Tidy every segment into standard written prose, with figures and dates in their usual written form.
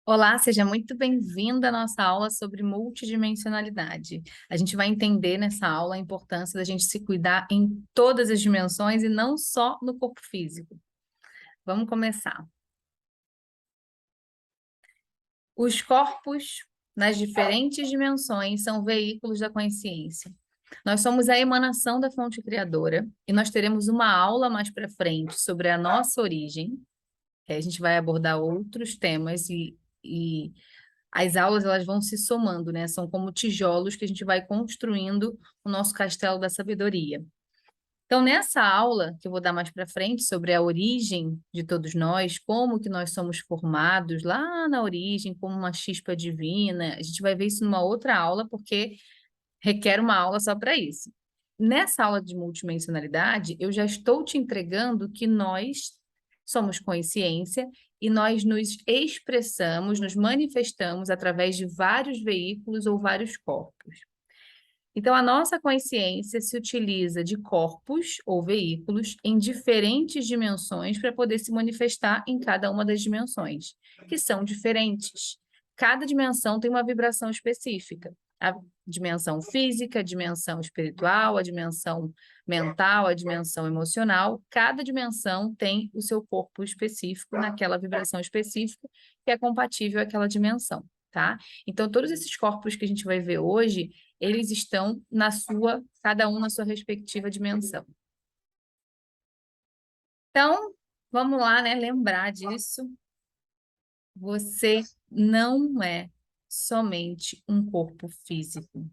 Olá, seja muito bem-vinda à nossa aula sobre multidimensionalidade. A gente vai entender nessa aula a importância da gente se cuidar em todas as dimensões e não só no corpo físico. Vamos começar. Os corpos nas diferentes dimensões são veículos da consciência. Nós somos a emanação da fonte criadora e nós teremos uma aula mais para frente sobre a nossa origem, que aí a gente vai abordar outros temas e as aulas elas vão se somando, né? São como tijolos que a gente vai construindo o nosso castelo da sabedoria. Então, nessa aula que eu vou dar mais para frente sobre a origem de todos nós, como que nós somos formados lá na origem, como uma chispa divina, a gente vai ver isso numa outra aula, porque requer uma aula só para isso. Nessa aula de multidimensionalidade, eu já estou te entregando que nós somos consciência e nós nos expressamos, nos manifestamos através de vários veículos ou vários corpos. Então, a nossa consciência se utiliza de corpos ou veículos em diferentes dimensões para poder se manifestar em cada uma das dimensões, que são diferentes. Cada dimensão tem uma vibração específica. A dimensão física, a dimensão espiritual, a dimensão mental, a dimensão emocional. Cada dimensão tem o seu corpo específico naquela vibração específica que é compatível àquela dimensão, tá? Então, todos esses corpos que a gente vai ver hoje eles estão cada um na sua respectiva dimensão. Então, vamos lá, né, lembrar disso. Você não é somente um corpo físico.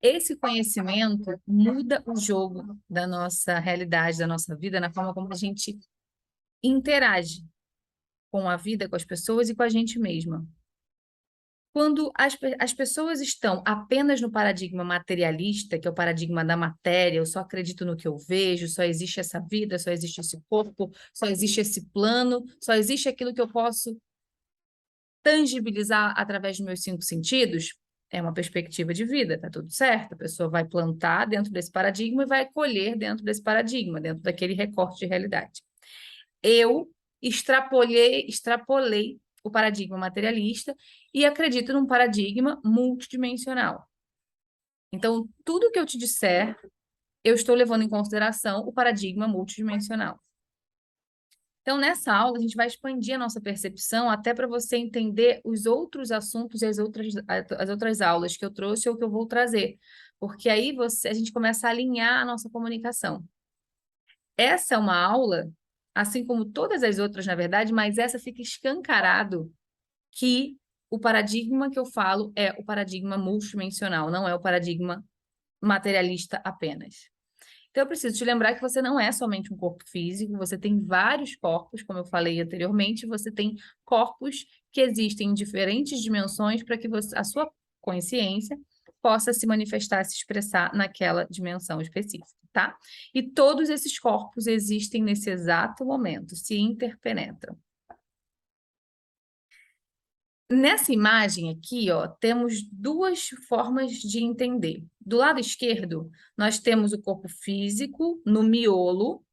Esse conhecimento muda o jogo da nossa realidade, da nossa vida, na forma como a gente interage com a vida, com as pessoas e com a gente mesma. Quando as pessoas estão apenas no paradigma materialista, que é o paradigma da matéria, eu só acredito no que eu vejo, só existe essa vida, só existe esse corpo, só existe esse plano, só existe aquilo que eu posso tangibilizar através dos meus cinco sentidos, é uma perspectiva de vida, tá tudo certo. A pessoa vai plantar dentro desse paradigma e vai colher dentro desse paradigma, dentro daquele recorte de realidade. Eu extrapolei o paradigma materialista e acredito num paradigma multidimensional. Então, tudo que eu te disser, eu estou levando em consideração o paradigma multidimensional. Então, nessa aula, a gente vai expandir a nossa percepção até para você entender os outros assuntos e as outras aulas que eu trouxe ou que eu vou trazer. Porque aí a gente começa a alinhar a nossa comunicação. Essa é uma aula, assim como todas as outras, na verdade, mas essa fica escancarado que o paradigma que eu falo é o paradigma multidimensional, não é o paradigma materialista apenas. Então, eu preciso te lembrar que você não é somente um corpo físico, você tem vários corpos, como eu falei anteriormente, você tem corpos que existem em diferentes dimensões para que a sua consciência possa se manifestar, se expressar naquela dimensão específica, tá? E todos esses corpos existem nesse exato momento, se interpenetram. Nessa imagem aqui, ó, temos duas formas de entender. Do lado esquerdo, nós temos o corpo físico no miolo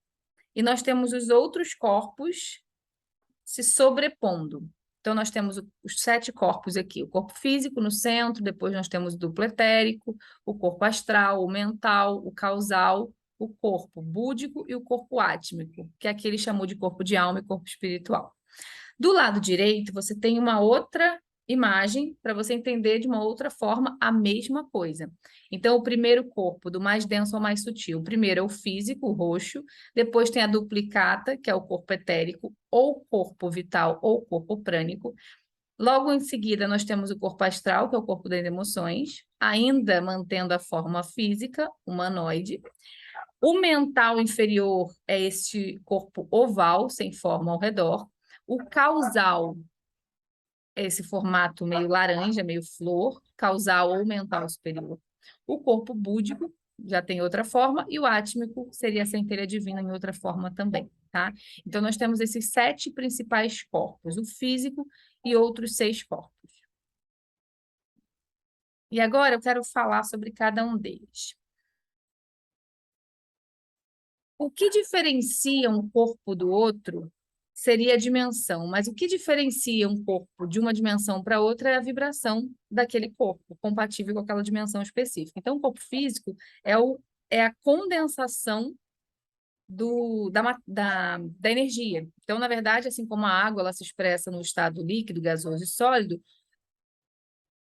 e nós temos os outros corpos se sobrepondo. Então, nós temos os 7 corpos aqui: o corpo físico no centro, depois nós temos o duplo etérico, o corpo astral, o mental, o causal, o corpo búdico e o corpo átmico, que é aquele que ele chamou de corpo de alma e corpo espiritual. Do lado direito, você tem uma outra imagem para você entender de uma outra forma a mesma coisa. Então, o primeiro corpo, do mais denso ao mais sutil. O primeiro é o físico, o roxo. Depois tem a duplicata, que é o corpo etérico, ou corpo vital, ou corpo prânico. Logo em seguida, nós temos o corpo astral, que é o corpo das emoções, ainda mantendo a forma física, humanoide. O mental inferior é este corpo oval, sem forma ao redor. O causal é esse formato meio laranja, meio flor, causal ou mental superior. O corpo búdico já tem outra forma, e o átmico seria a centelha divina em outra forma também, tá? Então, nós temos esses 7 principais corpos, o físico e outros 6 corpos. E agora eu quero falar sobre cada um deles. O que diferencia um corpo do outro seria a dimensão, mas o que diferencia um corpo de uma dimensão para outra é a vibração daquele corpo, compatível com aquela dimensão específica. Então, o corpo físico é a condensação da energia. Então, na verdade, assim como a água ela se expressa no estado líquido, gasoso e sólido,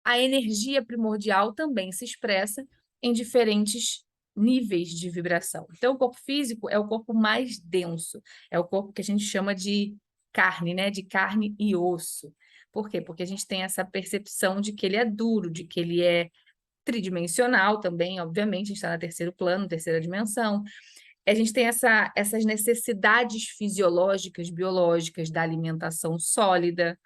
a energia primordial também se expressa em diferentes níveis de vibração. Então, o corpo físico é o corpo mais denso, é o corpo que a gente chama de carne, né? De carne e osso. Por quê? Porque a gente tem essa percepção de que ele é duro, de que ele é tridimensional também, obviamente, a gente está no terceiro plano, terceira dimensão. A gente tem essas necessidades fisiológicas, biológicas da alimentação sólida,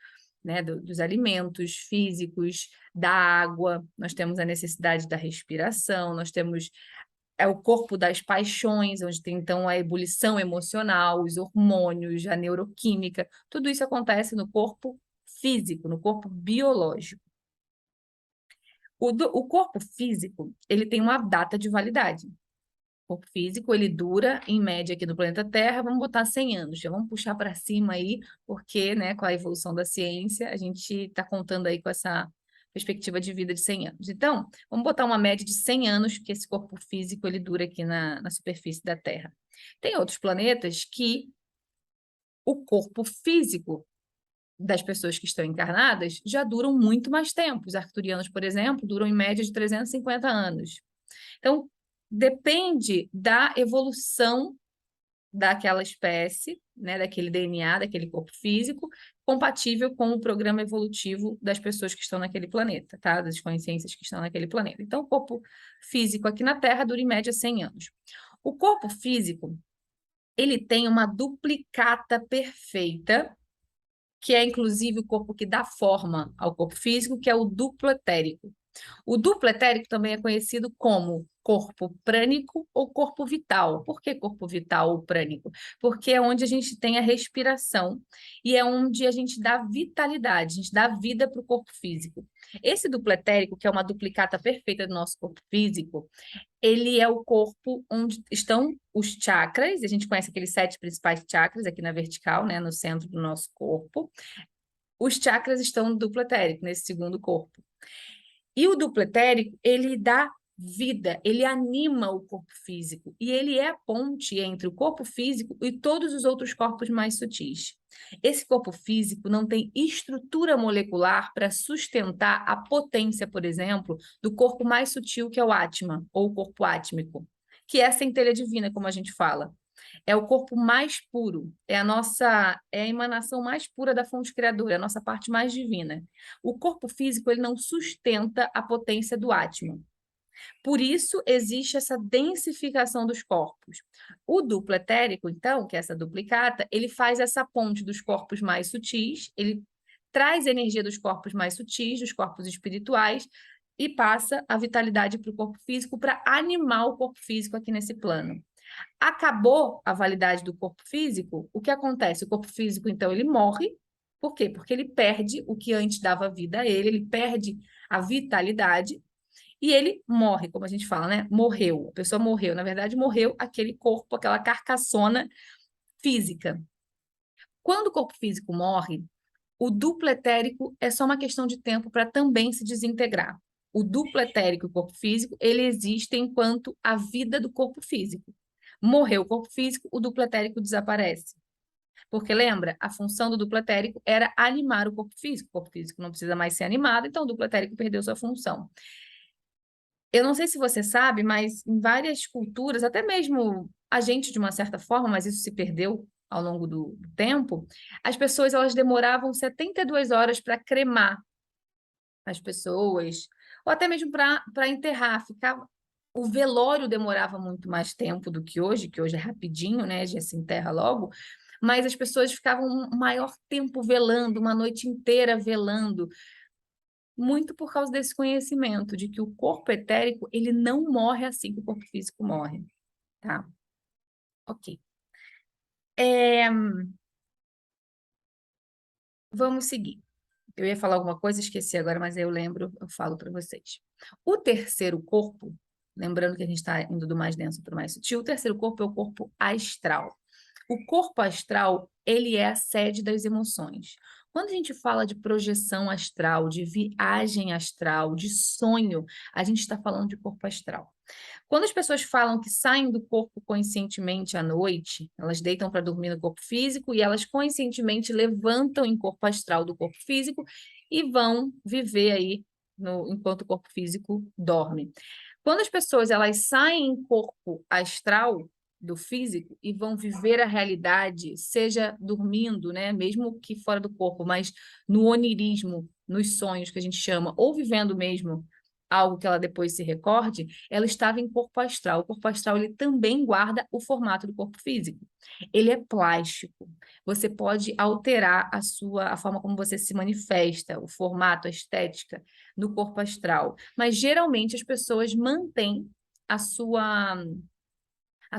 né, dos alimentos físicos, da água, nós temos a necessidade da respiração, nós temos o corpo das paixões, onde tem então a ebulição emocional, os hormônios, a neuroquímica, tudo isso acontece no corpo físico, no corpo biológico. O corpo físico, ele tem uma data de validade. O corpo físico, ele dura, em média, aqui no planeta Terra, vamos botar 100 anos. Já vamos puxar para cima aí, porque, né, com a evolução da ciência, a gente está contando aí com essa perspectiva de vida de 100 anos. Então, vamos botar uma média de 100 anos que esse corpo físico, ele dura aqui na superfície da Terra. Tem outros planetas que o corpo físico das pessoas que estão encarnadas já duram muito mais tempo. Os arcturianos, por exemplo, duram em média de 350 anos. Então, depende da evolução daquela espécie, né, daquele DNA, daquele corpo físico, compatível com o programa evolutivo das pessoas que estão naquele planeta, tá? Das consciências que estão naquele planeta. Então, o corpo físico aqui na Terra dura em média 100 anos. O corpo físico, ele tem uma duplicata perfeita, que é inclusive o corpo que dá forma ao corpo físico, que é o duplo etérico. O duplo etérico também é conhecido como corpo prânico ou corpo vital. Por que corpo vital ou prânico? Porque é onde a gente tem a respiração e é onde a gente dá vitalidade, a gente dá vida para o corpo físico. Esse duplo etérico, que é uma duplicata perfeita do nosso corpo físico, ele é o corpo onde estão os chakras, a gente conhece aqueles 7 principais chakras aqui na vertical, né, no centro do nosso corpo. Os chakras estão no duplo etérico, nesse segundo corpo. E o duplo etérico, ele dá vida, ele anima o corpo físico e ele é a ponte entre o corpo físico e todos os outros corpos mais sutis. Esse corpo físico não tem estrutura molecular para sustentar a potência, por exemplo, do corpo mais sutil, que é o Atma, ou o corpo átmico, que é a centelha divina, como a gente fala. É o corpo mais puro, é a emanação mais pura da fonte criadora, é a nossa parte mais divina. O corpo físico, ele não sustenta a potência do Atman. Por isso, existe essa densificação dos corpos. O duplo etérico, então, que é essa duplicata, ele faz essa ponte dos corpos mais sutis, ele traz a energia dos corpos mais sutis, dos corpos espirituais, e passa a vitalidade para o corpo físico, para animar o corpo físico aqui nesse plano. Acabou a validade do corpo físico, o que acontece? O corpo físico, então, ele morre. Por quê? Porque ele perde o que antes dava vida a ele perde a vitalidade e ele morre, como a gente fala, né? Morreu. A pessoa morreu. Na verdade, morreu aquele corpo, aquela carcassona física. Quando o corpo físico morre, o duplo etérico é só uma questão de tempo para também se desintegrar. O duplo etérico e o corpo físico, ele existe enquanto a vida do corpo físico. Morreu o corpo físico, o duplo etérico desaparece. Porque lembra, a função do duplo etérico era animar o corpo físico. O corpo físico não precisa mais ser animado, então o duplo etérico perdeu sua função. Eu não sei se você sabe, mas em várias culturas, até mesmo a gente de uma certa forma, mas isso se perdeu ao longo do tempo, as pessoas elas demoravam 72 horas para cremar as pessoas, ou até mesmo para enterrar. O velório demorava muito mais tempo do que hoje é rapidinho, né? Já se enterra logo, mas as pessoas ficavam um maior tempo velando, uma noite inteira velando, muito por causa desse conhecimento de que o corpo etérico, ele não morre assim que o corpo físico morre, tá? Ok. Vamos seguir. Eu ia falar alguma coisa, esqueci agora, mas aí eu lembro, eu falo para vocês. O terceiro corpo, lembrando que a gente está indo do mais denso para o mais sutil, o terceiro corpo é o corpo astral. O corpo astral, ele é a sede das emoções. Quando a gente fala de projeção astral, de viagem astral, de sonho, a gente está falando de corpo astral. Quando as pessoas falam que saem do corpo conscientemente à noite, elas deitam para dormir no corpo físico e elas conscientemente levantam em corpo astral do corpo físico e vão viver aí enquanto o corpo físico dorme. Quando as pessoas elas saem em corpo astral do físico e vão viver a realidade, seja dormindo, né, mesmo que fora do corpo, mas no onirismo, nos sonhos que a gente chama, ou vivendo mesmo algo que ela depois se recorde, ela estava em corpo astral. O corpo astral ele também guarda o formato do corpo físico. Ele é plástico. Você pode alterar a forma como você se manifesta, o formato, a estética no corpo astral. Mas geralmente as pessoas mantêm a sua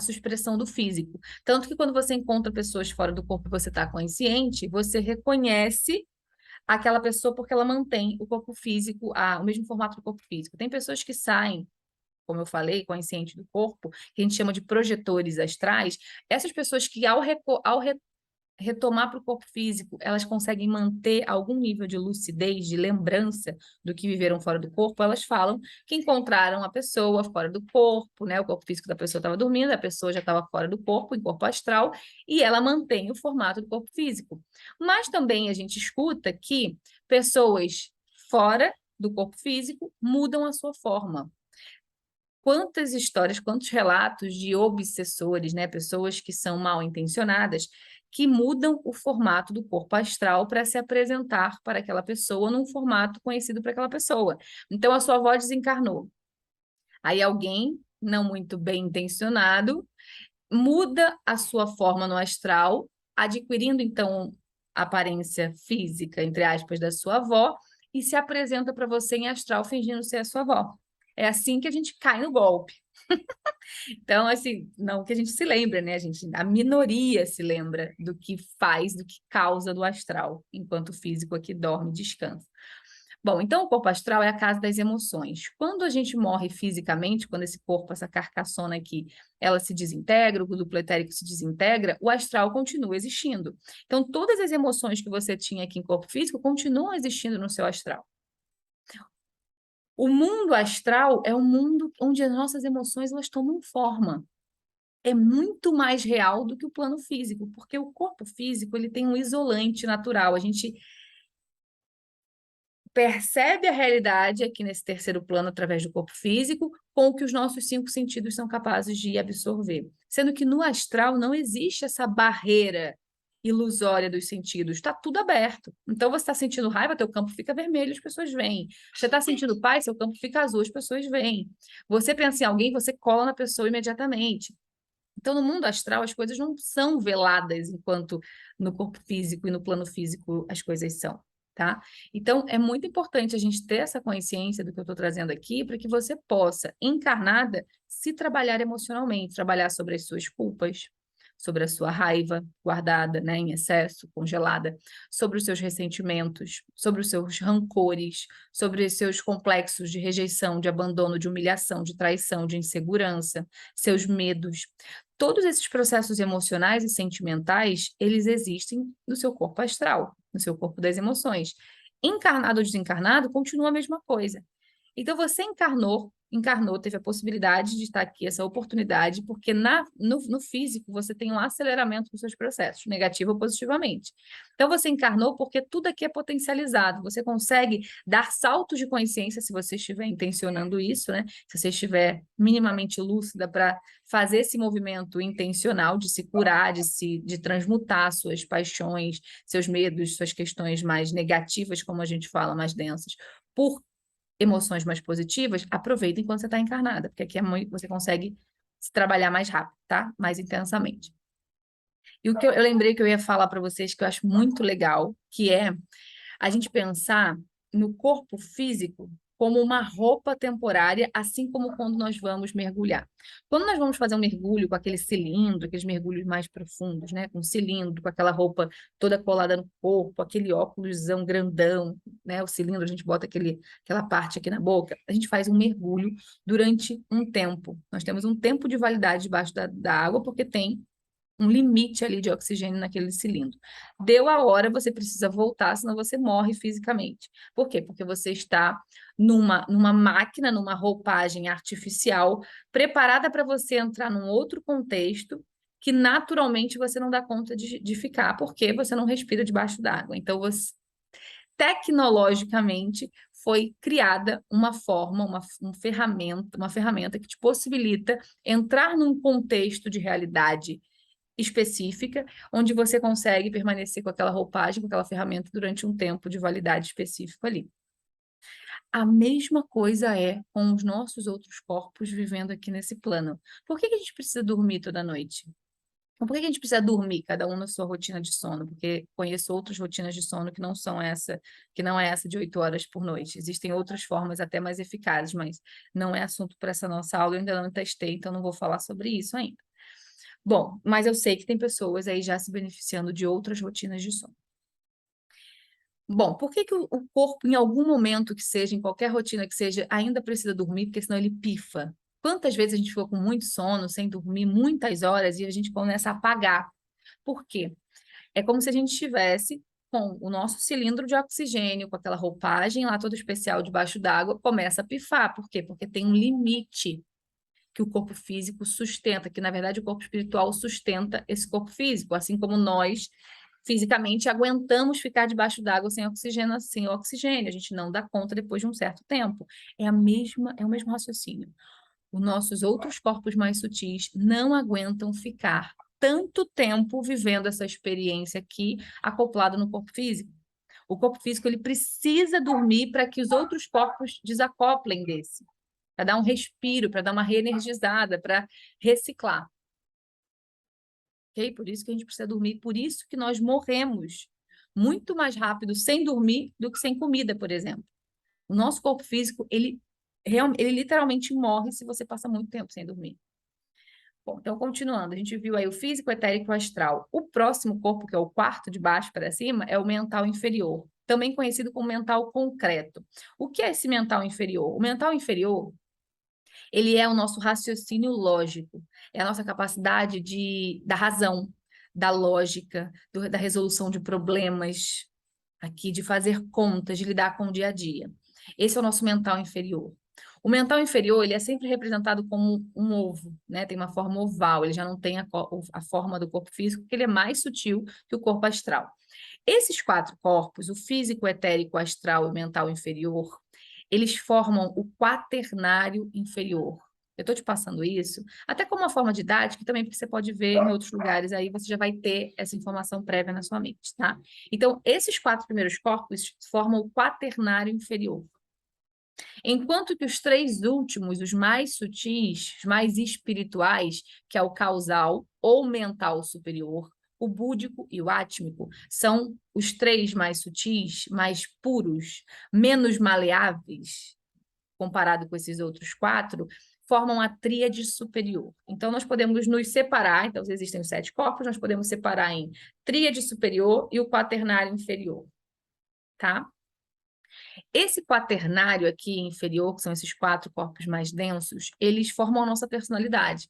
expressão do físico. Tanto que quando você encontra pessoas fora do corpo e você está consciente, você reconhece aquela pessoa porque ela mantém o corpo físico, o mesmo formato do corpo físico. Tem pessoas que saem, como eu falei, consciente do corpo, que a gente chama de projetores astrais. Essas pessoas que ao retomar para o corpo físico, elas conseguem manter algum nível de lucidez, de lembrança do que viveram fora do corpo, elas falam que encontraram a pessoa fora do corpo, né? O corpo físico da pessoa estava dormindo, a pessoa já estava fora do corpo, em corpo astral, e ela mantém o formato do corpo físico. Mas também a gente escuta que pessoas fora do corpo físico mudam a sua forma. Quantas histórias, quantos relatos de obsessores, né, pessoas que são mal intencionadas, que mudam o formato do corpo astral para se apresentar para aquela pessoa num formato conhecido para aquela pessoa. Então, a sua avó desencarnou. Aí alguém, não muito bem intencionado, muda a sua forma no astral, adquirindo, então, a aparência física, entre aspas, da sua avó, e se apresenta para você em astral fingindo ser a sua avó. É assim que a gente cai no golpe. Então, assim, não que a gente se lembre, né? A minoria se lembra do que faz, do que causa do astral, enquanto o físico aqui dorme e descansa. Bom, então o corpo astral é a casa das emoções. Quando a gente morre fisicamente, quando esse corpo, essa carcaçona aqui, ela se desintegra, o duplo etérico se desintegra, o astral continua existindo. Então, todas as emoções que você tinha aqui em corpo físico continuam existindo no seu astral. O mundo astral é um mundo onde as nossas emoções elas tomam forma. É muito mais real do que o plano físico, porque o corpo físico ele tem um isolante natural. A gente percebe a realidade aqui nesse terceiro plano através do corpo físico, com o que os nossos cinco sentidos são capazes de absorver. Sendo que no astral não existe essa barreira ilusória dos sentidos, está tudo aberto. Então você está sentindo raiva, teu campo fica vermelho, as pessoas veem. Você está sentindo paz, seu campo fica azul, as pessoas veem. Você pensa em alguém, você cola na pessoa imediatamente. Então, no mundo astral, as coisas não são veladas, enquanto no corpo físico e no plano físico as coisas são, tá? Então, é muito importante a gente ter essa consciência do que eu estou trazendo aqui, para que você possa, encarnada, se trabalhar emocionalmente, trabalhar sobre as suas culpas, sobre a sua raiva guardada, né, em excesso, congelada, sobre os seus ressentimentos, sobre os seus rancores, sobre os seus complexos de rejeição, de abandono, de humilhação, de traição, de insegurança, seus medos. Todos esses processos emocionais e sentimentais, eles existem no seu corpo astral, no seu corpo das emoções. Encarnado ou desencarnado, continua a mesma coisa. Então, você encarnou, teve a possibilidade de estar aqui, essa oportunidade, porque no físico você tem um aceleramento dos seus processos, negativo ou positivamente. Então, você encarnou porque tudo aqui é potencializado, você consegue dar saltos de consciência se você estiver intencionando isso, né? Se você estiver minimamente lúcida para fazer esse movimento intencional de se curar, de transmutar suas paixões, seus medos, suas questões mais negativas, como a gente fala, mais densas, por emoções mais positivas, aproveita enquanto você está encarnada, porque aqui você consegue se trabalhar mais rápido, tá? Mais intensamente. E o que eu lembrei que eu ia falar para vocês, que eu acho muito legal, que é a gente pensar no corpo físico como uma roupa temporária, assim como quando nós vamos mergulhar. Quando nós vamos fazer um mergulho com aquele cilindro, aqueles mergulhos mais profundos, né? Com cilindro, com aquela roupa toda colada no corpo, aquele óculosão grandão, né? O cilindro, a gente bota aquela parte aqui na boca, a gente faz um mergulho durante um tempo. Nós temos um tempo de validade debaixo da água, porque tem um limite ali de oxigênio naquele cilindro. Deu a hora, você precisa voltar, senão você morre fisicamente. Por quê? Porque você está numa máquina, numa roupagem artificial, preparada para você entrar num outro contexto que naturalmente você não dá conta de ficar, porque você não respira debaixo d'água. Então, tecnologicamente, foi criada uma forma, uma ferramenta que te possibilita entrar num contexto de realidade específica, onde você consegue permanecer com aquela roupagem, com aquela ferramenta durante um tempo de validade específico ali. A mesma coisa é com os nossos outros corpos vivendo aqui nesse plano. Por que a gente precisa dormir toda noite? Por que a gente precisa dormir, cada um na sua rotina de sono? Porque conheço outras rotinas de sono que não são essa, que não é essa de 8 horas por noite. Existem outras formas até mais eficazes, mas não é assunto para essa nossa aula, eu ainda não testei, então não vou falar sobre isso ainda. Bom, mas eu sei que tem pessoas aí já se beneficiando de outras rotinas de sono. Bom, por que o corpo, em algum momento que seja, em qualquer rotina que seja, ainda precisa dormir? Porque senão ele pifa. Quantas vezes a gente ficou com muito sono, sem dormir muitas horas, e a gente começa a apagar? Por quê? É como se a gente estivesse com o nosso cilindro de oxigênio, com aquela roupagem lá toda especial debaixo d'água, começa a pifar. Por quê? Porque tem um limite que o corpo físico sustenta, que na verdade o corpo espiritual sustenta esse corpo físico, assim como nós fisicamente aguentamos ficar debaixo d'água sem oxigênio, a gente não dá conta depois de um certo tempo. É o mesmo raciocínio. Os nossos outros corpos mais sutis não aguentam ficar tanto tempo vivendo essa experiência aqui acoplada no corpo físico. O corpo físico ele precisa dormir para que os outros corpos desacoplem desse, para dar um respiro, para dar uma reenergizada, para reciclar. Ok? Por isso que a gente precisa dormir, por isso que nós morremos muito mais rápido sem dormir do que sem comida, por exemplo. O nosso corpo físico, ele literalmente morre se você passa muito tempo sem dormir. Bom, então, continuando, a gente viu aí o físico, etérico e astral. O próximo corpo, que é o quarto de baixo para cima, é o mental inferior, também conhecido como mental concreto. O que é esse mental inferior? O mental inferior, ele é o nosso raciocínio lógico, é a nossa capacidade da razão, da lógica, da resolução de problemas, aqui, de fazer contas, de lidar com o dia a dia. Esse é o nosso mental inferior. O mental inferior, ele é sempre representado como um ovo, né? Tem uma forma oval, ele já não tem a forma do corpo físico, porque ele é mais sutil que o corpo astral. Esses quatro corpos, o físico, etérico, astral e mental inferior, eles formam o quaternário inferior. Eu estou te passando isso, até como uma forma didática, e também porque você pode ver em outros lugares, aí você já vai ter essa informação prévia na sua mente, tá? Então, esses quatro primeiros corpos formam o quaternário inferior. Enquanto que os três últimos, os mais sutis, os mais espirituais, que é o causal ou mental superior, o búdico e o átmico, são os três mais sutis, mais puros, menos maleáveis, comparado com esses outros quatro, formam a tríade superior. Então, nós podemos nos separar, então, existem os 7 corpos, nós podemos separar em tríade superior e o quaternário inferior, tá? Esse quaternário aqui inferior, que são esses 4 corpos mais densos, eles formam a nossa personalidade.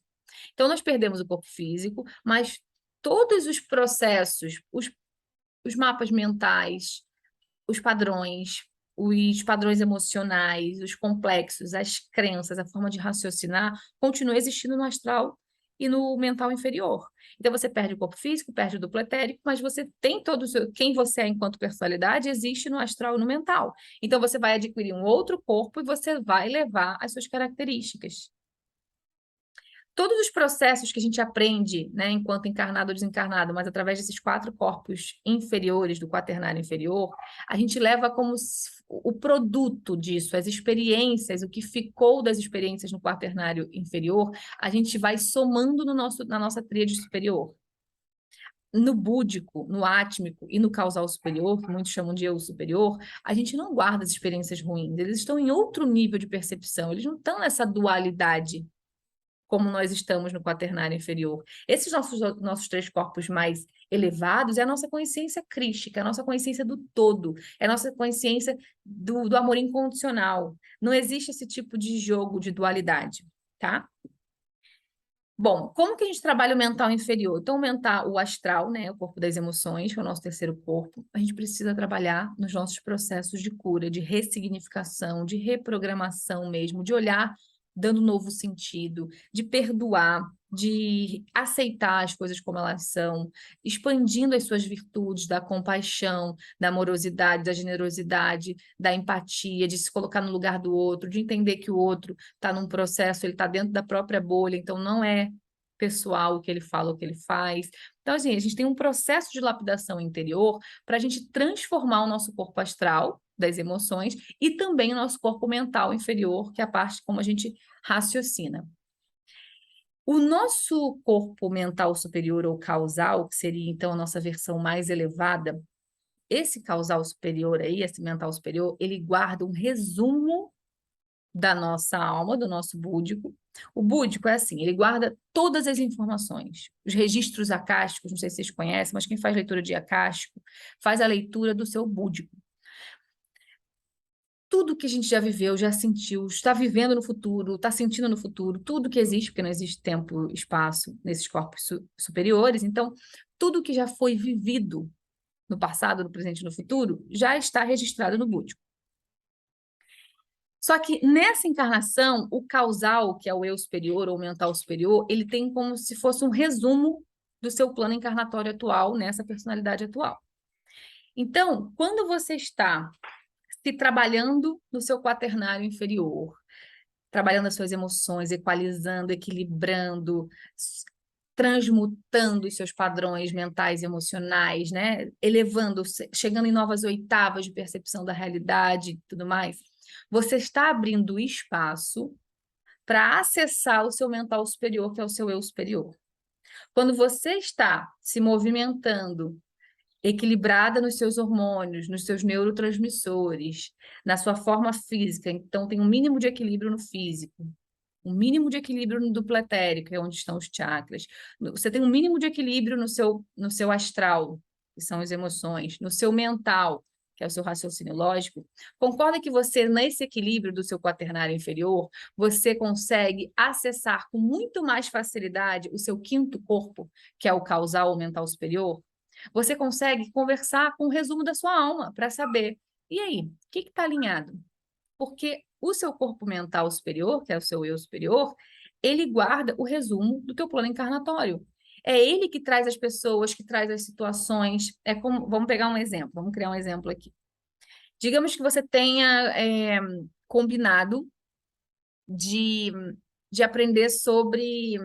Então, nós perdemos o corpo físico, mas todos os processos, os mapas mentais, os padrões emocionais, os complexos, as crenças, a forma de raciocinar, continua existindo no astral e no mental inferior. Então, você perde o corpo físico, perde o duplo etérico, mas você tem todo o seu... Quem você é enquanto personalidade existe no astral e no mental. Então, você vai adquirir um outro corpo e você vai levar as suas características. Todos os processos que a gente aprende, né, enquanto encarnado ou desencarnado, mas através desses 4 corpos inferiores, do quaternário inferior, a gente leva como o produto disso, as experiências, o que ficou das experiências no quaternário inferior, a gente vai somando na nossa tríade superior. No búdico, no átmico e no causal superior, que muitos chamam de eu superior, a gente não guarda as experiências ruins, eles estão em outro nível de percepção, eles não estão nessa dualidade como nós estamos no quaternário inferior. Esses nossos 3 corpos mais elevados é a nossa consciência crística, a nossa consciência do todo, é a nossa consciência do amor incondicional. Não existe esse tipo de jogo de dualidade, tá? Bom, como que a gente trabalha o mental inferior? Então, o astral, né, o corpo das emoções, que é o nosso terceiro corpo, a gente precisa trabalhar nos nossos processos de cura, de ressignificação, de reprogramação mesmo, de olhar dando novo sentido, de perdoar, de aceitar as coisas como elas são, expandindo as suas virtudes da compaixão, da amorosidade, da generosidade, da empatia, de se colocar no lugar do outro, de entender que o outro está num processo, ele está dentro da própria bolha, então não é pessoal o que ele fala, o que ele faz. Então, assim, a gente tem um processo de lapidação interior para a gente transformar o nosso corpo astral das emoções e também o nosso corpo mental inferior, que é a parte como a gente raciocina. O nosso corpo mental superior ou causal, que seria então a nossa versão mais elevada, esse causal superior aí, esse mental superior, ele guarda um resumo da nossa alma, do nosso búdico. O búdico é assim, ele guarda todas as informações, os registros acásticos, não sei se vocês conhecem, mas quem faz leitura de acástico faz a leitura do seu búdico. Tudo que a gente já viveu, já sentiu, está vivendo no futuro, está sentindo no futuro, tudo que existe, porque não existe tempo e espaço nesses corpos superiores, então, tudo que já foi vivido no passado, no presente e no futuro, já está registrado no búdico. Só que nessa encarnação, o causal, que é o eu superior ou o mental superior, ele tem como se fosse um resumo do seu plano encarnatório atual, nessa personalidade atual. Então, quando você está se trabalhando no seu quaternário inferior, trabalhando as suas emoções, equalizando, equilibrando, transmutando os seus padrões mentais e emocionais, né? Elevando, chegando em novas oitavas de percepção da realidade e tudo mais, você está abrindo espaço para acessar o seu mental superior, que é o seu eu superior. Quando você está se movimentando, equilibrada nos seus hormônios, nos seus neurotransmissores, na sua forma física, então tem um mínimo de equilíbrio no físico, um mínimo de equilíbrio no duplo etérico, que é onde estão os chakras. Você tem um mínimo de equilíbrio no seu astral, que são as emoções, no seu mental, que é o seu raciocínio lógico. Concorda que você, nesse equilíbrio do seu quaternário inferior, você consegue acessar com muito mais facilidade o seu quinto corpo, que é o causal ou mental superior? Você consegue conversar com o resumo da sua alma para saber, e aí, o que está alinhado? Porque o seu corpo mental superior, que é o seu eu superior, ele guarda o resumo do teu plano encarnatório. É ele que traz as pessoas, que traz as situações. É como, vamos pegar um exemplo, vamos criar um exemplo aqui. Digamos que você tenha combinado de, de aprender sobre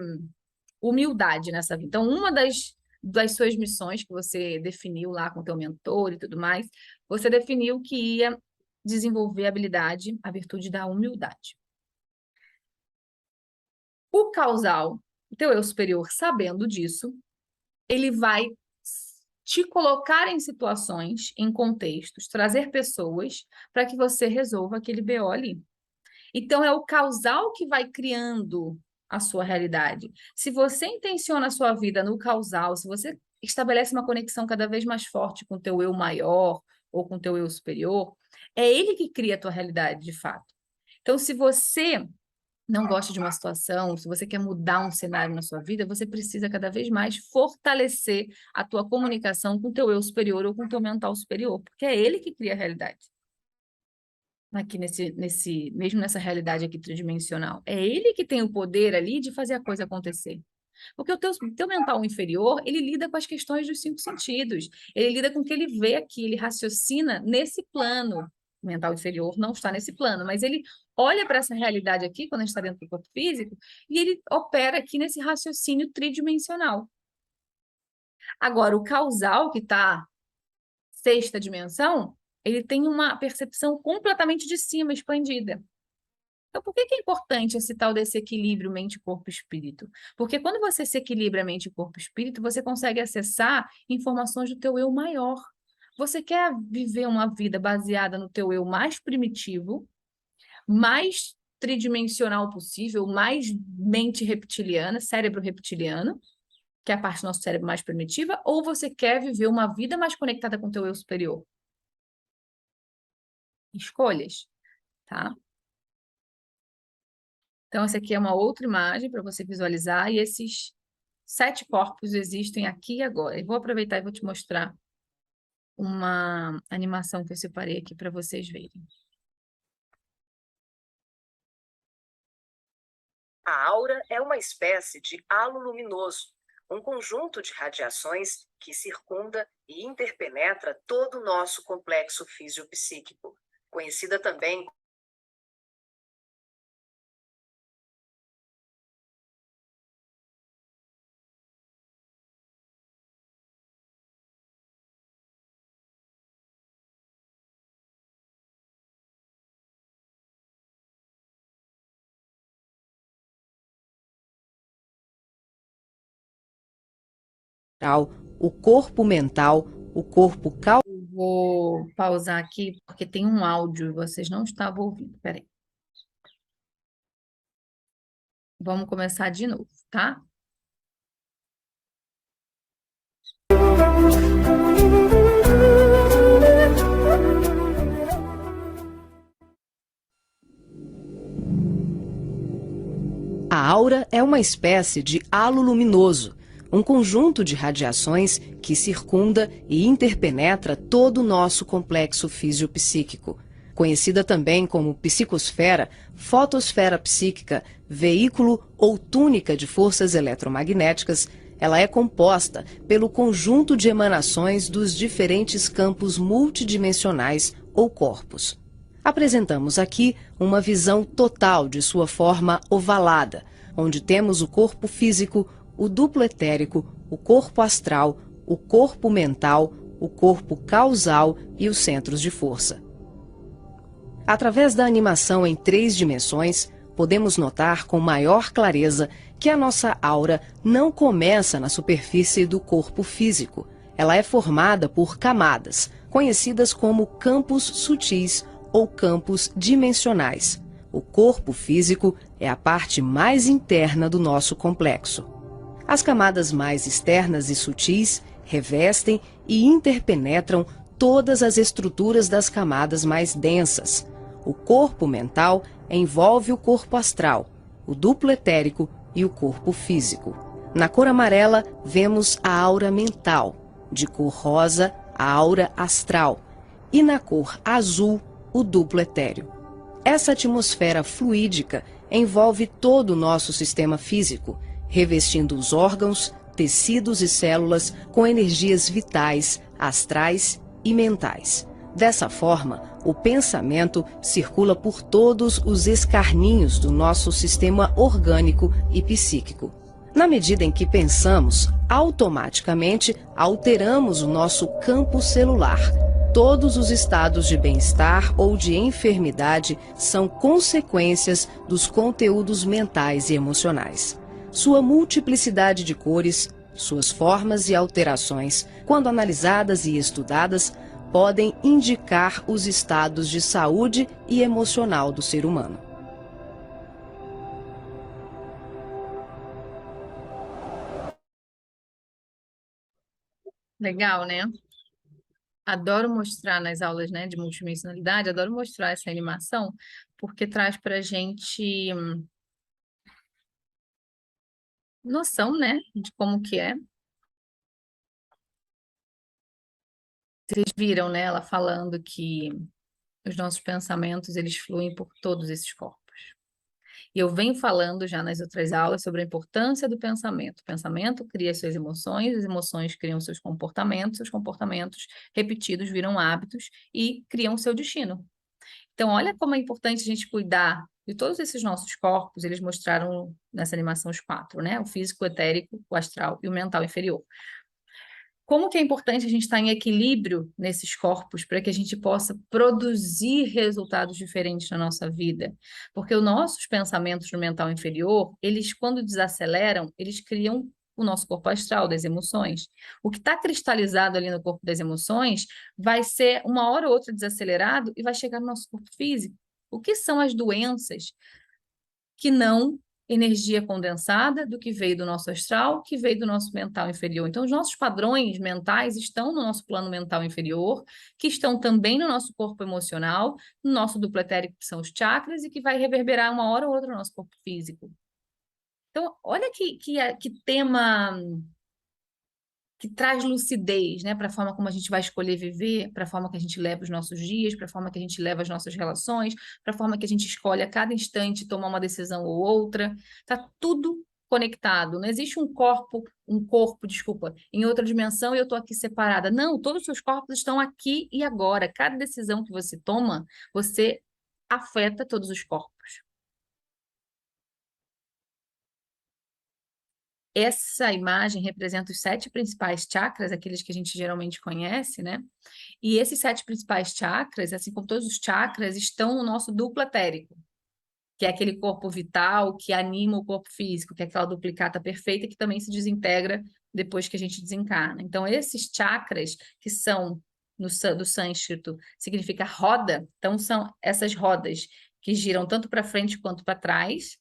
humildade nessa vida. Então, uma das suas missões que você definiu lá com o teu mentor e tudo mais, você definiu que ia desenvolver a habilidade, a virtude da humildade. O causal, o teu eu superior, sabendo disso, ele vai te colocar em situações, em contextos, trazer pessoas para que você resolva aquele BO ali. Então, é o causal que vai criando a sua realidade. Se você intenciona a sua vida no causal, se você estabelece uma conexão cada vez mais forte com o teu eu maior ou com o teu eu superior, é ele que cria a tua realidade, de fato. Então, se você não gosta de uma situação, se você quer mudar um cenário na sua vida, você precisa cada vez mais fortalecer a tua comunicação com o teu eu superior ou com o teu mental superior, porque é ele que cria a realidade aqui mesmo nessa realidade aqui tridimensional. É ele que tem o poder ali de fazer a coisa acontecer. Porque o teu mental inferior, ele lida com as questões dos cinco sentidos. Ele lida com o que ele vê aqui, ele raciocina nesse plano. O mental inferior não está nesse plano, mas ele olha para essa realidade aqui, quando a gente está dentro do corpo físico, e ele opera aqui nesse raciocínio tridimensional. Agora, o causal, que está sexta dimensão, ele tem uma percepção completamente de cima, expandida. Então, por que que é importante esse tal desse equilíbrio mente, corpo, espírito? Porque quando você se equilibra mente, corpo, espírito, você consegue acessar informações do teu eu maior. Você quer viver uma vida baseada no teu eu mais primitivo, mais tridimensional possível, mais mente reptiliana, cérebro reptiliano, que é a parte do nosso cérebro mais primitiva, ou você quer viver uma vida mais conectada com o teu eu superior? Escolhas, tá? Então, essa aqui é uma outra imagem para você visualizar, e esses 7 corpos existem aqui e agora. Eu vou aproveitar e vou te mostrar uma animação que eu separei aqui para vocês verem. A aura é uma espécie de halo luminoso, um conjunto de radiações que circunda e interpenetra todo o nosso complexo fisiopsíquico, conhecida também. O corpo mental, o corpo Vou pausar aqui porque tem um áudio e vocês não estavam ouvindo. Peraí. Vamos começar de novo, tá? A aura é uma espécie de halo luminoso, um conjunto de radiações que circunda e interpenetra todo o nosso complexo fisiopsíquico, conhecida também como psicosfera, fotosfera psíquica, veículo ou túnica de forças eletromagnéticas. Ela é composta pelo conjunto de emanações dos diferentes campos multidimensionais ou corpos. Apresentamos aqui uma visão total de sua forma ovalada, onde temos o corpo físico, o duplo etérico, o corpo astral, o corpo mental, o corpo causal e os centros de força. Através da animação em 3 dimensões, podemos notar com maior clareza que a nossa aura não começa na superfície do corpo físico. Ela é formada por camadas, conhecidas como campos sutis ou campos dimensionais. O corpo físico é a parte mais interna do nosso complexo. As camadas mais externas e sutis revestem e interpenetram todas as estruturas das camadas mais densas. O corpo mental envolve o corpo astral, o duplo etérico e o corpo físico. Na cor amarela, vemos a aura mental, de cor rosa, a aura astral, e na cor azul, o duplo etéreo. Essa atmosfera fluídica envolve todo o nosso sistema físico, revestindo os órgãos, tecidos e células com energias vitais, astrais e mentais. Dessa forma, o pensamento circula por todos os escarninhos do nosso sistema orgânico e psíquico. Na medida em que pensamos, automaticamente alteramos o nosso campo celular. Todos os estados de bem-estar ou de enfermidade são consequências dos conteúdos mentais e emocionais. Sua multiplicidade de cores, suas formas e alterações, quando analisadas e estudadas, podem indicar os estados de saúde e emocional do ser humano. Legal, né? Adoro mostrar nas aulas, né, de multidimensionalidade, adoro mostrar essa animação, porque traz para a gente noção, né, de como que é. Vocês viram, né, ela falando que os nossos pensamentos, eles fluem por todos esses corpos. E eu venho falando já nas outras aulas sobre a importância do pensamento. O pensamento cria suas emoções, as emoções criam seus comportamentos repetidos viram hábitos e criam seu destino. Então, olha como é importante a gente cuidar de todos esses nossos corpos. Eles mostraram nessa animação os 4, né? O físico, o etérico, o astral e o mental inferior. Como que é importante a gente estar em equilíbrio nesses corpos para que a gente possa produzir resultados diferentes na nossa vida? Porque os nossos pensamentos no mental inferior, eles, quando desaceleram, eles criam o nosso corpo astral, das emoções. O que está cristalizado ali no corpo das emoções vai ser uma hora ou outra desacelerado e vai chegar no nosso corpo físico. O que são as doenças que não energia condensada do que veio do nosso astral, que veio do nosso mental inferior. Então, os nossos padrões mentais estão no nosso plano mental inferior, que estão também no nosso corpo emocional, no nosso duplo etérico, que são os chakras, e que vai reverberar uma hora ou outra no nosso corpo físico. Então, olha que tema que traz lucidez, né, para a forma como a gente vai escolher viver, para a forma que a gente leva os nossos dias, para a forma que a gente leva as nossas relações, para a forma que a gente escolhe a cada instante tomar uma decisão ou outra. Tá tudo conectado. Não existe um corpo, desculpa, em outra dimensão e eu estou aqui separada. Não, todos os seus corpos estão aqui e agora. Cada decisão que você toma, você afeta todos os corpos. Essa imagem representa os 7 principais chakras, aqueles que a gente geralmente conhece, né? E esses 7 principais chakras, assim como todos os chakras, estão no nosso duplo etérico, que é aquele corpo vital que anima o corpo físico, que é aquela duplicata perfeita que também se desintegra depois que a gente desencarna. Então, esses chakras, que são do sânscrito, significa roda, então são essas rodas que giram tanto para frente quanto para trás.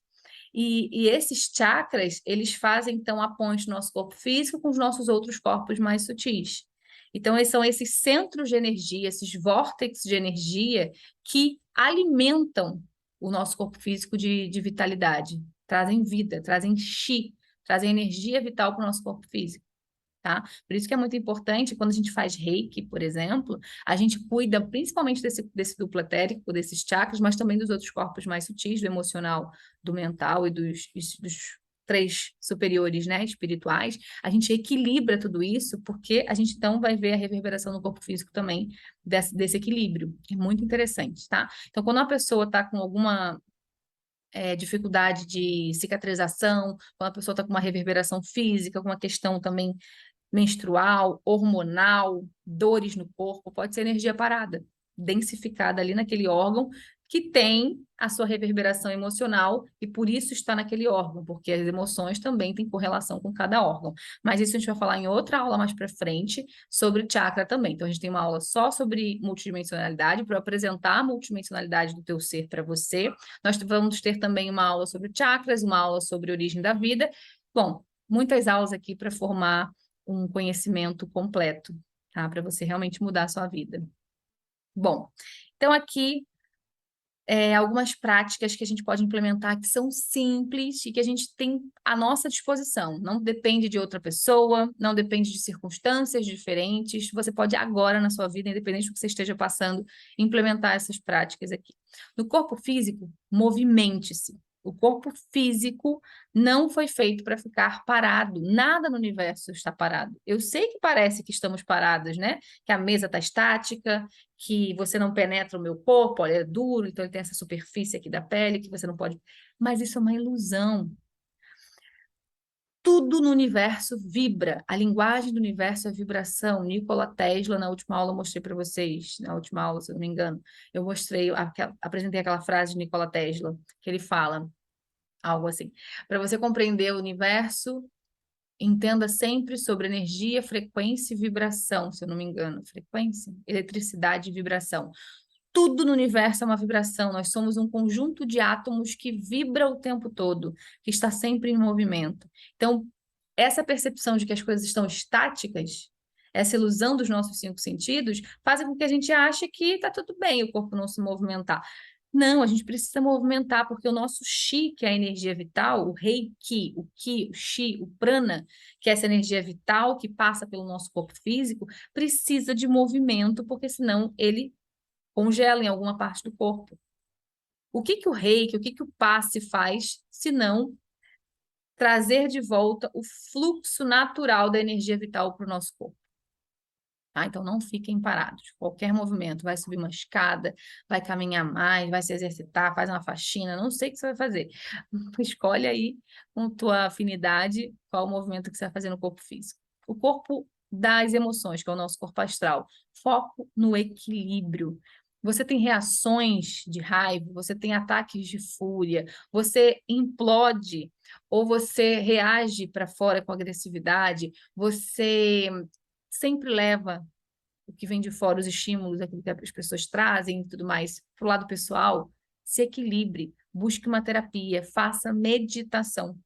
E esses chakras, eles fazem, então, a ponte do nosso corpo físico com os nossos outros corpos mais sutis. Então, são esses centros de energia, esses vórtices de energia que alimentam o nosso corpo físico de vitalidade. Trazem vida, trazem chi, trazem energia vital para o nosso corpo físico. Tá? Por isso que é muito importante, quando a gente faz reiki, por exemplo, a gente cuida principalmente desse duplo etérico, desses chakras, mas também dos outros corpos mais sutis, do emocional, do mental e dos 3 superiores, né, espirituais. A gente equilibra tudo isso, porque a gente então vai ver a reverberação no corpo físico também desse equilíbrio. É muito interessante, tá? Então, quando uma pessoa está com alguma dificuldade de cicatrização, quando a pessoa está com uma reverberação física, com uma questão também menstrual, hormonal, dores no corpo, pode ser energia parada, densificada ali naquele órgão que tem a sua reverberação emocional e por isso está naquele órgão, porque as emoções também têm correlação com cada órgão. Mas isso a gente vai falar em outra aula mais para frente sobre chakra também. Então a gente tem uma aula só sobre multidimensionalidade para apresentar a multidimensionalidade do teu ser para você. Nós vamos ter também uma aula sobre chakras, uma aula sobre origem da vida. Bom, muitas aulas aqui para formar um conhecimento completo, tá? Para você realmente mudar a sua vida. Bom, então aqui algumas práticas que a gente pode implementar que são simples e que a gente tem à nossa disposição. Não depende de outra pessoa, não depende de circunstâncias diferentes. Você pode agora na sua vida, independente do que você esteja passando, implementar essas práticas aqui. No corpo físico, movimente-se. O corpo físico não foi feito para ficar parado. Nada no universo está parado. Eu sei que parece que estamos parados, né? Que a mesa está estática, que você não penetra o meu corpo, olha, é duro, então ele tem essa superfície aqui da pele que você não pode. Mas isso é uma ilusão. Tudo no universo vibra. A linguagem do universo é vibração. Nikola Tesla, na última aula, eu mostrei para vocês, na última aula, se eu não me engano, eu mostrei, apresentei aquela frase de Nikola Tesla, que ele fala algo assim. Para você compreender o universo, entenda sempre sobre energia, frequência e vibração, se eu não me engano. Frequência, eletricidade e vibração. Tudo no universo é uma vibração. Nós somos um conjunto de átomos que vibra o tempo todo, que está sempre em movimento. Então, essa percepção de que as coisas estão estáticas, essa ilusão dos nossos 5 sentidos, faz com que a gente ache que está tudo bem o corpo não se movimentar. Não, a gente precisa movimentar, porque o nosso Chi, que é a energia vital, o Reiki, o Ki, o Chi, o Prana, que é essa energia vital que passa pelo nosso corpo físico, precisa de movimento, porque senão ele congela em alguma parte do corpo. O que o Reiki, o que o passe faz, se não trazer de volta o fluxo natural da energia vital para o nosso corpo? Tá? Então, não fiquem parados. Qualquer movimento, vai subir uma escada, vai caminhar mais, vai se exercitar, faz uma faxina, não sei o que você vai fazer. Escolhe aí, com tua afinidade, qual o movimento que você vai fazer no corpo físico. O corpo das emoções, que é o nosso corpo astral. Foco no equilíbrio. Você tem reações de raiva, você tem ataques de fúria, você implode ou você reage para fora com agressividade, você sempre leva o que vem de fora, os estímulos, aquilo que as pessoas trazem e tudo mais, para o lado pessoal, se equilibre. busque uma terapia, faça meditação.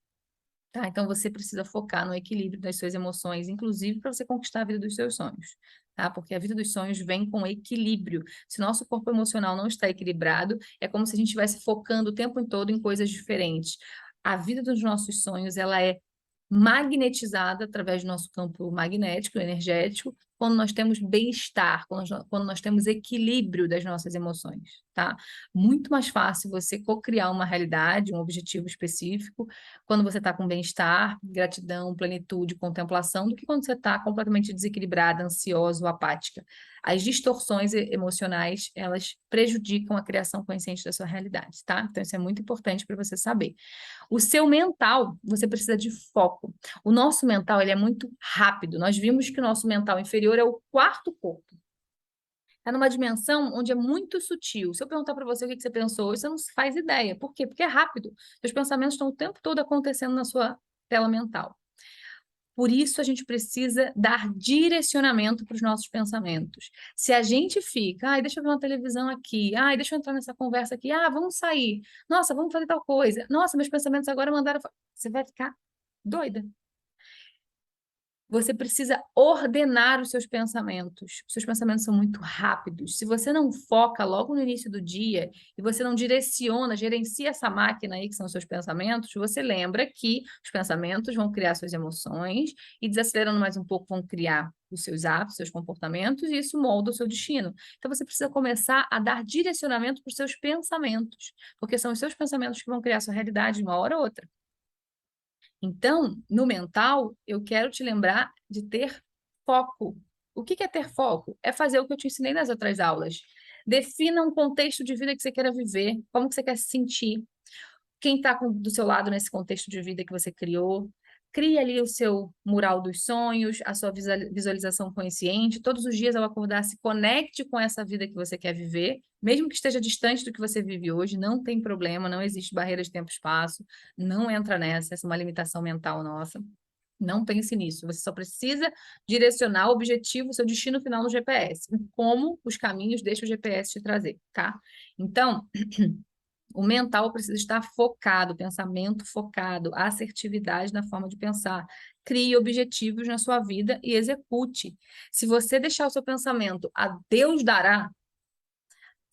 Tá? Então, você precisa focar no equilíbrio das suas emoções, inclusive para você conquistar a vida dos seus sonhos, tá? Porque a vida dos sonhos vem com equilíbrio. Se o nosso corpo emocional não está equilibrado, é como se a gente estivesse focando o tempo todo em coisas diferentes. A vida dos nossos sonhos, ela é magnetizada através do nosso campo magnético, energético, quando nós temos bem-estar, quando nós temos equilíbrio das nossas emoções, tá? Muito mais fácil você cocriar uma realidade, um objetivo específico, quando você está com bem-estar, gratidão, plenitude, contemplação, do que quando você está completamente desequilibrada, ansiosa ou apática. As distorções emocionais, elas prejudicam a criação consciente da sua realidade, tá? Então, isso é muito importante para você saber. O seu mental, você precisa de foco. O nosso mental, ele é muito rápido. Nós vimos que o nosso mental inferior é o quarto corpo. Está numa dimensão onde é muito sutil. Se eu perguntar para você o que você pensou hoje, você não faz ideia. Por quê? Porque é rápido. Seus pensamentos estão o tempo todo acontecendo na sua tela mental. Por isso, a gente precisa dar direcionamento para os nossos pensamentos. Se a gente fica, ai, deixa eu ver uma televisão aqui, ai, deixa eu entrar nessa conversa aqui, ah, vamos sair, nossa, vamos fazer tal coisa, nossa, meus pensamentos agora mandaram. Você vai ficar doida. Você precisa ordenar os seus pensamentos. Os seus pensamentos são muito rápidos. Se você não foca logo no início do dia e você não direciona, gerencia essa máquina aí que são os seus pensamentos, você lembra que os pensamentos vão criar suas emoções e desacelerando mais um pouco vão criar os seus hábitos, seus comportamentos e isso molda o seu destino. Então você precisa começar a dar direcionamento para os seus pensamentos, porque são os seus pensamentos que vão criar a sua realidade de uma hora ou outra. Então, no mental, eu quero te lembrar de ter foco. O que é ter foco? É fazer o que eu te ensinei nas outras aulas. Defina um contexto de vida que você queira viver, como que você quer se sentir, quem está do seu lado nesse contexto de vida que você criou. Crie ali o seu mural dos sonhos, a sua visualização consciente. Todos os dias ao acordar, se conecte com essa vida que você quer viver, mesmo que esteja distante do que você vive hoje, não tem problema, não existe barreira de tempo e espaço, não entra nessa, essa é uma limitação mental nossa. Não pense nisso, você só precisa direcionar o objetivo, o seu destino final no GPS, como os caminhos deixa o GPS te trazer, tá? Então, o mental precisa estar focado, pensamento focado, assertividade na forma de pensar. Crie objetivos na sua vida e execute. Se você deixar o seu pensamento a Deus dará,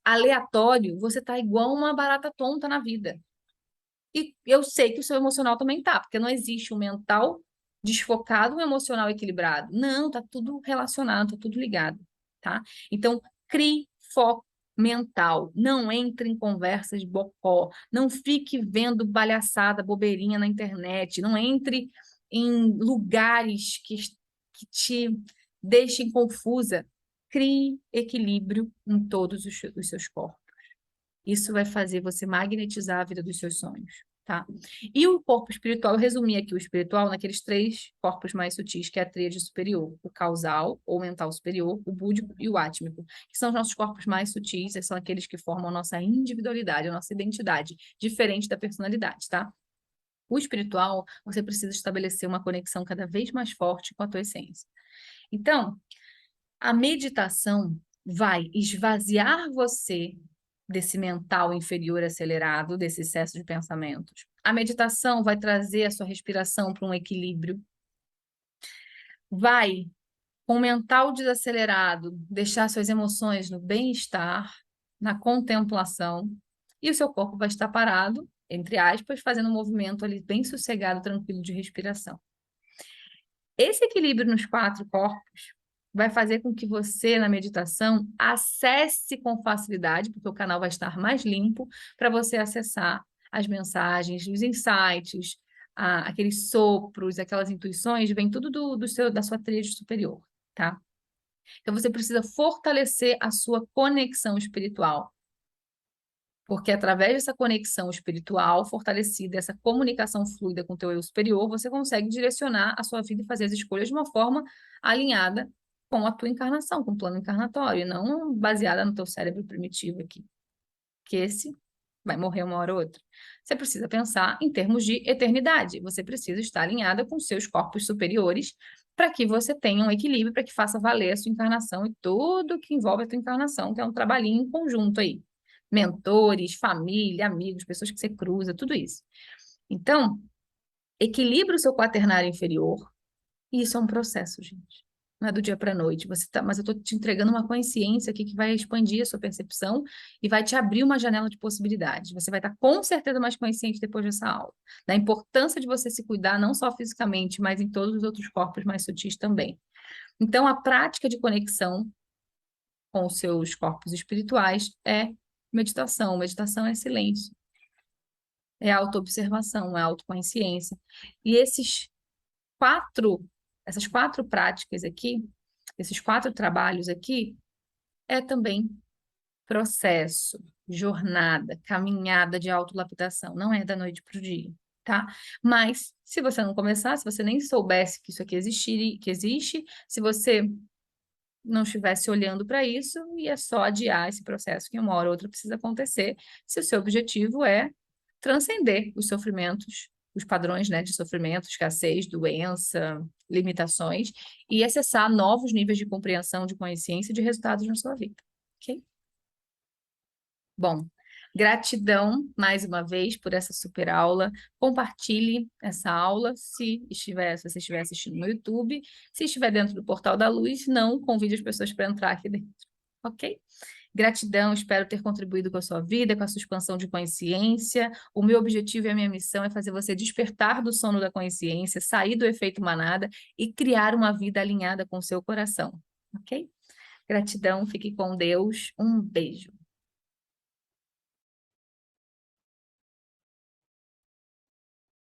aleatório, você está igual uma barata tonta na vida. E eu sei que o seu emocional também tá, porque não existe um mental desfocado, um emocional equilibrado. Não, tá tudo relacionado, tá tudo ligado, tá? Então, crie foco mental, não entre em conversas bocó, não fique vendo palhaçada, bobeirinha na internet, não entre em lugares que te deixem confusa. Crie equilíbrio em todos os seus corpos. Isso vai fazer você magnetizar a vida dos seus sonhos, tá? E o corpo espiritual, eu resumi aqui o espiritual naqueles 3 corpos mais sutis, que é a tríade superior, o causal ou mental superior, o búdico e o átmico, que são os nossos corpos mais sutis, são aqueles que formam a nossa individualidade, a nossa identidade, diferente da personalidade, tá? O espiritual, você precisa estabelecer uma conexão cada vez mais forte com a tua essência. Então, a meditação vai esvaziar você desse mental inferior acelerado, desse excesso de pensamentos. A meditação vai trazer a sua respiração para um equilíbrio. Vai, com o mental desacelerado, deixar suas emoções no bem-estar, na contemplação, e o seu corpo vai estar parado, entre aspas, fazendo um movimento ali bem sossegado, tranquilo de respiração. Esse equilíbrio nos 4 corpos vai fazer com que você, na meditação, acesse com facilidade, porque o canal vai estar mais limpo, para você acessar as mensagens, os insights, aqueles sopros, aquelas intuições, vem tudo da sua tríade superior, tá? Então, você precisa fortalecer a sua conexão espiritual. Porque através dessa conexão espiritual fortalecida, essa comunicação fluida com o teu eu superior, você consegue direcionar a sua vida e fazer as escolhas de uma forma alinhada com a tua encarnação, com o plano encarnatório, e não baseada no teu cérebro primitivo aqui. Que esse vai morrer uma hora ou outra. Você precisa pensar em termos de eternidade. Você precisa estar alinhada com seus corpos superiores para que você tenha um equilíbrio, para que faça valer a sua encarnação e tudo que envolve a tua encarnação, que é um trabalhinho em conjunto aí. mentores, família, amigos, pessoas que você cruza, tudo isso. Então, equilibra o seu quaternário inferior, e isso é um processo, gente. Não é do dia para a noite. Mas eu estou te entregando uma consciência aqui que vai expandir a sua percepção e vai te abrir uma janela de possibilidades. Você vai estar com certeza mais consciente depois dessa aula, da importância de você se cuidar, não só fisicamente, mas em todos os outros corpos mais sutis também. Então, a prática de conexão com os seus corpos espirituais é meditação. Meditação é silêncio, é autoobservação, é autoconsciência. E essas quatro práticas aqui, esses 4 trabalhos aqui, é também processo, jornada, caminhada de autolapidação. Não é da noite para o dia, tá? Mas, se você não começar, se você nem soubesse que isso aqui que existe, se você não estivesse olhando para isso, ia só adiar esse processo que uma hora ou outra precisa acontecer, se o seu objetivo é transcender os sofrimentos, os padrões, né, de sofrimento, escassez, doença, limitações, e acessar novos níveis de compreensão, de consciência e de resultados na sua vida, ok? Bom, gratidão mais uma vez por essa super aula. Compartilhe essa aula se você estiver assistindo no YouTube. Se estiver dentro do Portal da Luz, não convide as pessoas para entrar aqui dentro, ok? Gratidão, espero ter contribuído com a sua vida, com a sua expansão de consciência. O meu objetivo e a minha missão é fazer você despertar do sono da consciência, sair do efeito manada e criar uma vida alinhada com o seu coração, ok? Gratidão, fique com Deus, um beijo.